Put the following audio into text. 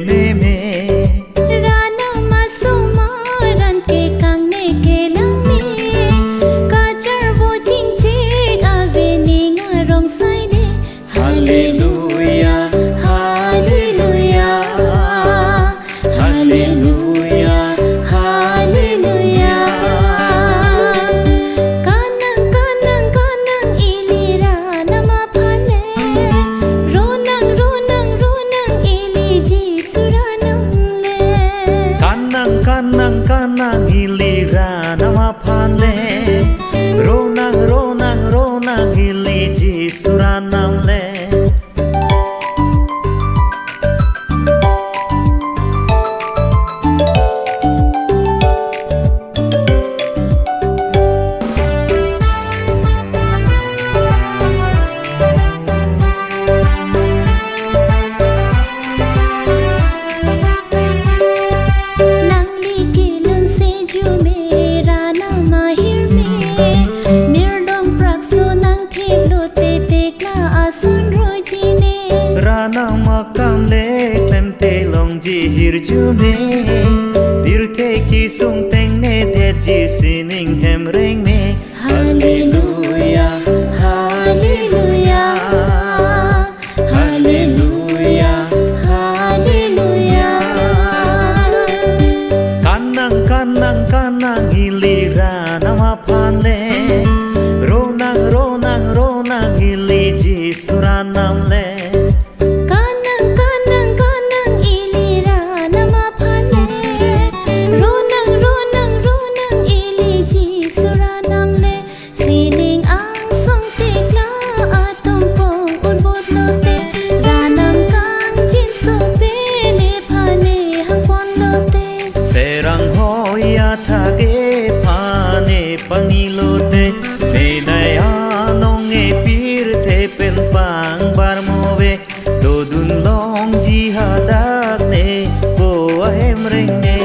ne me Rana masuma ran ke kang ne ke lang me ka char wo ching che ave ni nga rong sai ne Hallelujah Hallelujah Hallelujah Hallelujah Kanang kanang kanang ilira nama phale Ronang ronang ronang ili Jesuranam le Kanang kanang kanang hilira nama phale Ronang ronang ronang hili Jesuranam le Nang li ke lun se ju me rana ma hir me mirdong prak so nang the lo te te kla asun roi ji ne Rana makam le klem te long ji hir ju me Bir te ki sung teng ne de ji sining hem ring me Hallelujah Hallelujah Hallelujah Hallelujah Kanang kanang kanang hilira nama phale Ronang ronang ronang hili Jesuranam le Kanang kanang kanang ilira nama phale Ronang ronang ronang ili Jesuranam le Sining ang song tikla atom pong unbot lote Ranam kang jin so pe ne phane hang pon lote Serang hoya thage phane pangilote Menaya nong e pir the pen pang bar move Dodun long ji hadak ne bo ahem ring ne